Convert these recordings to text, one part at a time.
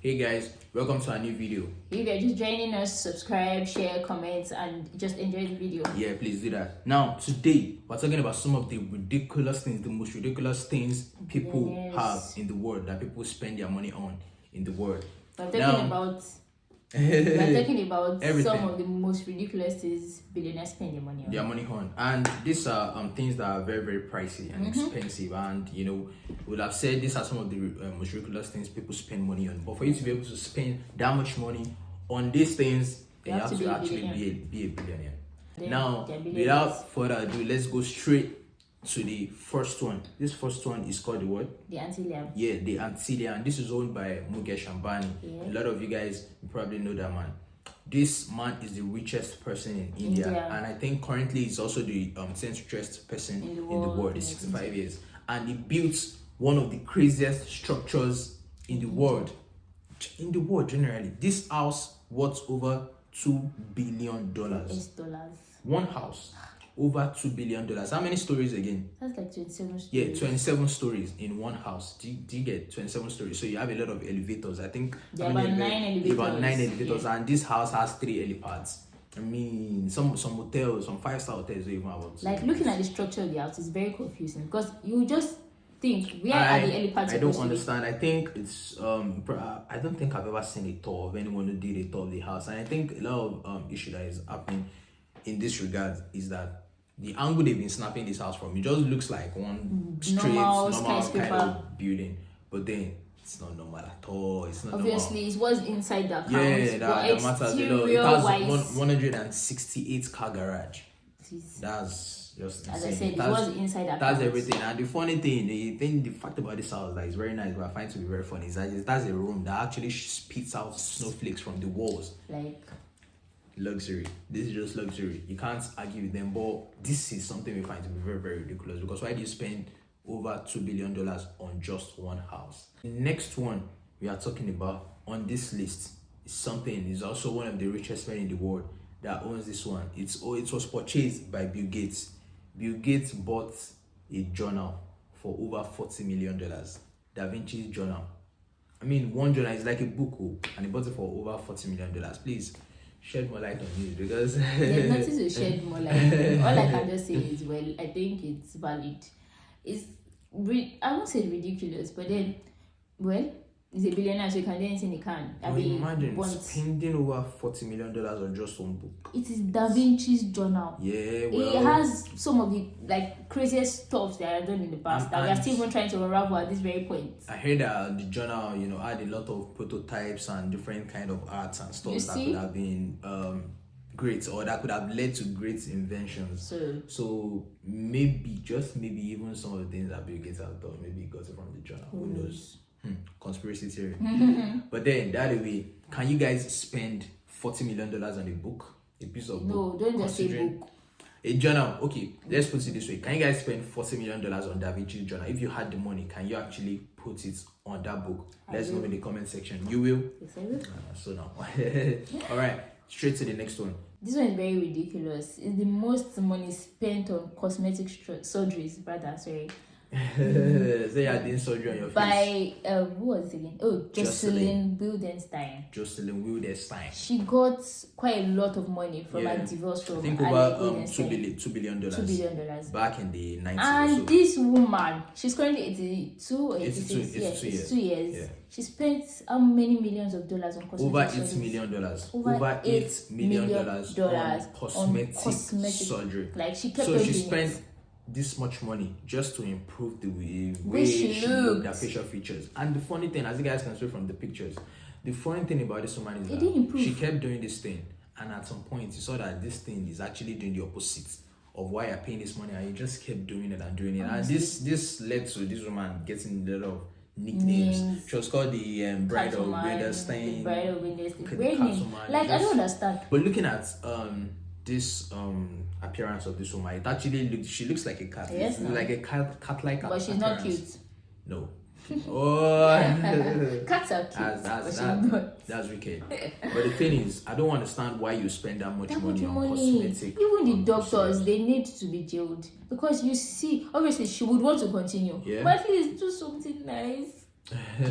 Hey guys, welcome to a new video. If you're just joining us, subscribe, share, comment, and just enjoy the video. Yeah, please do that. Now, today, we're talking about some of the ridiculous things, the most ridiculous things people have in the world, that people spend their money on in the world. We're talking about some of the most ridiculous things billionaires spend their money on. Their money on. And these are things that are very, very pricey and expensive. And, you know, we'll have said these are some of the most ridiculous things people spend money on. But for you to be able to spend that much money on these things, you have to actually be a billionaire. Now, without further ado, let's go straight to the first one. This first one is called the what? The Antillian. Yeah, the Antillian. This is owned by Mukesh Ambani. Yeah. A lot of you guys probably know that man. This man is the richest person in India. And I think currently he's also the 10th richest person in the world. He's 65 years. And he built one of the craziest structures in the world. In the world generally. This house worth over $2 billion. $8. One house. Over $2 billion. How many stories again? That's like 27 stories. Yeah, 27 stories in one house. Do you get 27 stories? So you have a lot of elevators. I think there are about 9 elevators. About 9 elevators, and this house has 3 helipads. I mean, some hotels, some 5-star hotels don't even have one. Like looking at the structure of the house is very confusing because you just think where are the helipads? I don't understand. I think it's I don't think I've ever seen a tour of anyone who did a tour of the house, and I think a lot of issue that is happening in this regard is that the angle they've been snapping this house from, it just looks like one straight, normal kind of building. But then, it's not normal at all. It's not obviously, normal. It was inside the house. Yeah, that matters. It has 168 car garage. That's just insane. As I said, it was inside the house. That's everything. And the funny thing, the fact about this house that is very nice, but I find to be very funny, is that that's a room that actually spits out snowflakes from the walls. Like... luxury. This is just luxury. You can't argue with them, but this is something we find to be very, very ridiculous, because why do you spend over $2 billion on just one house? The next one we are talking about on this list is also one of the richest men in the world that owns this one. It was purchased by Bill Gates. Bill Gates bought a journal for over $40 million. Da Vinci's journal. I mean, one journal is like a book, and he bought it for over $40 million. Please shed more light on this, because there's nothing to shed more light on. All I can just say is, well, I think it's valid. I won't say ridiculous, but then, well, he's a billionaire, so he can do anything he can. Imagine spending over $40 million on just one book. It is Da Vinci's journal. Yeah, well, it has some of the craziest stuff that I've done in the past that we are still even trying to unravel at this very point. I heard that the journal, had a lot of prototypes and different kind of arts and stuff that could have been great, or that could have led to great inventions. So maybe, just maybe, even some of the things that Bill Gates has done, maybe he got it from the journal. Who knows? Conspiracy theory. But then, the other way, can you guys spend $40 million on a book? A piece of book? No, don't just say book. A journal. Okay, let's put it this way. Can you guys spend $40 million on Da Vinci's journal? If you had the money, can you actually put it on that book? Let's know in the comment section. You will? Yes, I will. So now. Alright, straight to the next one. This one is very ridiculous. It's the most money spent on cosmetic surgeries, So you are doing surgery on your face by who was it again? Oh, Jocelyn Wildenstein. She got quite a lot of money from a divorce from, I think, over $2 billion back in the 90s. And this woman, she's currently 82 or 86. 82 years. Yeah. She spent how many millions of dollars on cosmetic over $8 million. Over $8 million on cosmetic surgery. Like she kept she spent this much money just to improve the way she looked, their facial features. And the funny thing, as you guys can see from the pictures, the funny thing about this woman is that she kept doing this thing, and at some point you saw that this thing is actually doing the opposite of why you're paying this money, and you just kept doing it and doing it. And this led to this woman getting a lot of nicknames. She was called the Bride of Wildenstein. Bride of Wildenstein. Like, I don't understand. But looking at this appearance of this woman, it actually she looks like a cat. Yes, like a cat-like but she's not cute. No. Oh, cats are cute. That's wicked. But the thing is, I don't understand why you spend that much money on cosmetic. Even the doctors, they need to be jailed, because you see, obviously she would want to continue, but at least do something nice.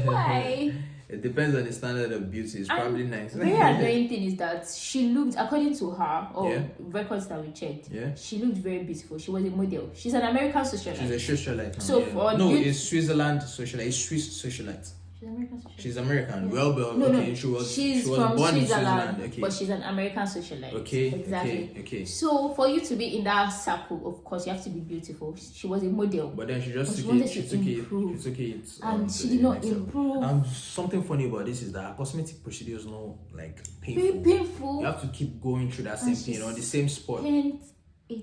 Why? It depends on the standard of beauty. It's probably nice. Very annoying thing is that she looked, according to her, or Yeah. records that we checked, Yeah. she looked very beautiful. She was a model. She's an American socialite. She's a socialite now. So yeah. for no, you- it's Switzerland socialite. It's Swiss socialite. She's American socialite. She's American. Yeah. Well, No, okay. no. She was from born in Switzerland, Okay. but she's an American socialite. Okay. Exactly. Okay. So for you to be in that circle, of course, you have to be beautiful. She was a model. But then she just But she took wanted it. She to took improve. it. She took it. And to she the did not next level. improve. Something funny about this is that cosmetic procedure is not like Very painful. painful. You have to keep going through that same And thing on the same spot. Spent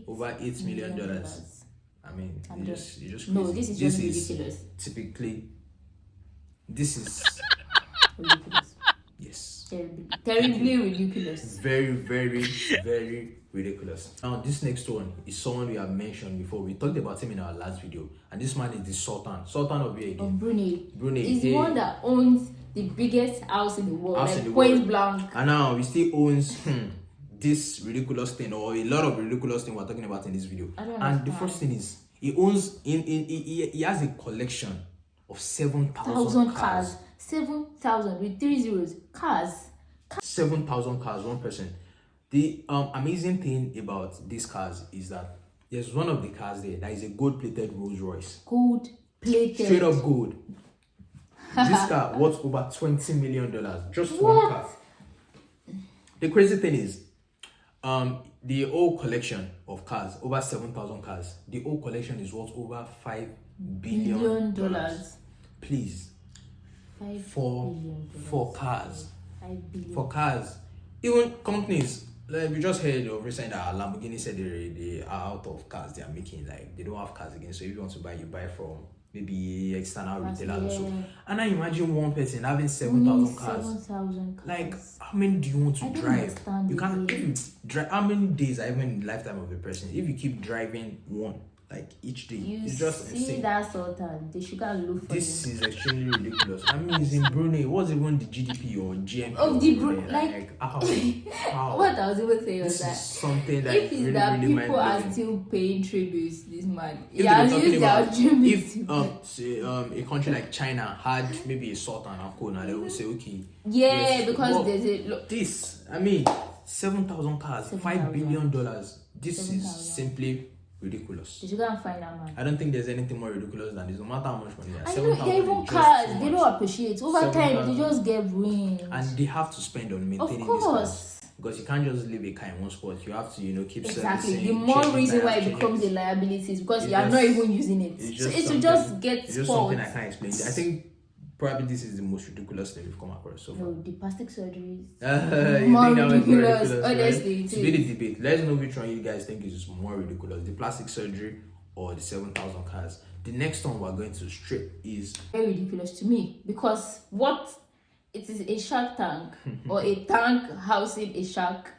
Over $8 million. million. I mean, I'm you just crazy. No, this is just ridiculous. Typically, this is Ridiculous. yes, Terribly ridiculous. very, very, very ridiculous. Now, this next one is someone we have mentioned before. We talked about him in our last video, and this man is the Sultan of where Of again? Brunei. Brunei. He's the one that owns the biggest house in the world, House in like the point world. blank. And now he still owns this ridiculous thing, or a lot of ridiculous thing we're talking about in this video. I don't And the understand. first thing is he owns he has a collection of 7,000 1,000 cars. cars. 7,000 with 3 zeros. Cars. 7,000 cars, one person. The amazing thing about these cars is that there's one of the cars there that is a gold-plated Rolls Royce. Gold plated. Straight up gold. This car worth over $20 million. Just one car. The crazy thing is, the whole collection of cars, over 7,000 cars, the whole collection is worth over $5 billion. Please, 5 for billion. cars. 5 billion. For cars, even companies, like we just heard of recently that Lamborghini said they are out of cars they are making, like they don't have cars again. So if you want to buy, you buy from maybe external retailers or so. Yeah. And I imagine one person having 7,000 cars. 7,000 cars. Like, how many do you want to I don't drive? understand You the can't. way. If you drive, how many days are even in the lifetime of a person? If you keep driving one, like each day, You it's just see insane. that Sultan, they should go and look for This him. is extremely ridiculous. I mean, it's in Brunei. What's even the GDP or GMP Of the Brunei? like how? what I was even saying was This that is something that if it's really, that really people are mind-blowing. still paying tributes, this man, If he has they were talking used their about tributes. if say, a country like China had maybe a sultan or co, now they would say okay. Yeah, yes, because well, there's a look. this. I mean, 7,000 cars, $5 billion. This 7,000. is simply ridiculous. They should go and find that man. I don't think there's anything more ridiculous than this. No matter how much money. I know they're even cars. They don't appreciate. Over time, 7,000. they just get ruined. And they have to spend on maintaining Of these cars. course. Because you can't just leave a car in one spot. You have to, keep Exactly. servicing. The more changing reason tires, why it changing- becomes a liability is because It's you are not just- even using it. It's So just it will something- just get It's just spoiled. something I can't explain. I think probably this is the most ridiculous thing we've come across so far. No, the plastic surgeries. You More think that was more ridiculous, right? honestly, it To be is. the debate, let us know which one you guys think is more ridiculous, the plastic surgery or the 7,000 cars. The next one we're going to strip is Very ridiculous to me because what it is a shark tank or a tank housing a shark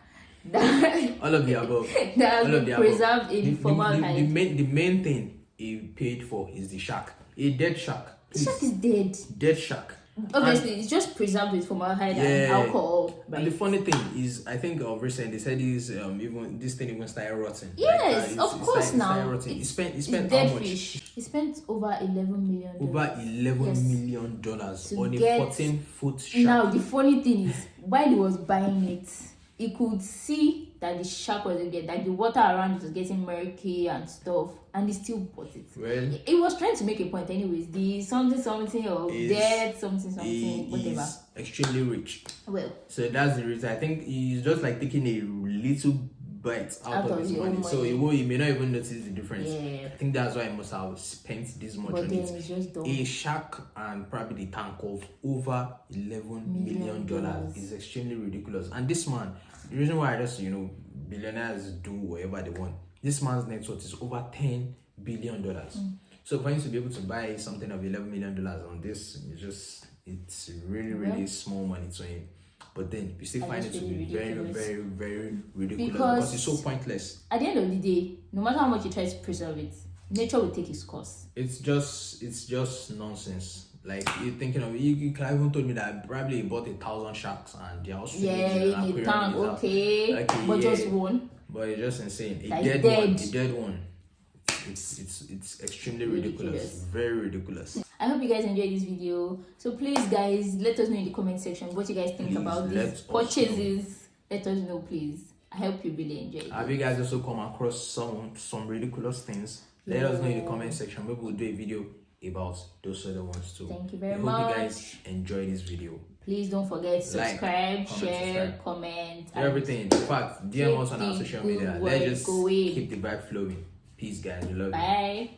that all of the above. that has All of been the above. preserved in The formaldehyde. main thing he paid for is the shark, a dead shark. The shark is dead. Dead shark. Obviously, it's just preserved with formaldehyde and Yeah. alcohol. And the funny thing is, I think of recent they said even this thing even started rotting. Yes, it's- of it's course started now. rotting. He It's spent dead how much? fish. He spent over $11 million. Over $11 Yes. million To on a get- 14-foot shark. Now, the funny thing is, while he was buying it, he could see that the shark was getting, like the water around it was getting murky and stuff, and he still bought it. Well, He was trying to make a point, anyways. The something or Is- dead something he whatever. is extremely rich. Well, So that's the reason. I think he's just like taking a little bite out of his your money. own So money. he may not even notice the difference. Yeah. I think that's why he must have spent this much but on then it. it's just dumb. A shark and probably the tank of over $11 million $11. is extremely ridiculous. And this man, the reason why I just billionaires do whatever they want. This man's net worth is over $10 billion. So for him to be able to buy something of $11 million on this, it's really small money to him. But then you still I find it just to really be very, ridiculous. very, very ridiculous Because- because it's so pointless. At the end of the day, no matter how much you try to preserve it, nature will take its course. It's just nonsense. Like you're thinking of you can even told me that probably he bought 1,000 sharks and they're all Yeah, in a tank, okay, Okay, but yeah. just one. But it's just insane. A Like dead dead. one, a dead one. It's extremely ridiculous. Ridiculous. Very ridiculous. I hope you guys enjoyed this video. So please, guys, let us know in the comment section what you guys think about these purchases. Let us know, please. I hope you really enjoyed. Have you guys also come across some ridiculous things? Let us know in the comment section. Maybe we'll do a video about those other ones too. Thank you very I much. hope you guys enjoy this video. Please don't forget to subscribe, share, comment, everything. In fact, DM us on our social media. Let's just keep the vibe flowing. Peace, guys. We love you. Bye.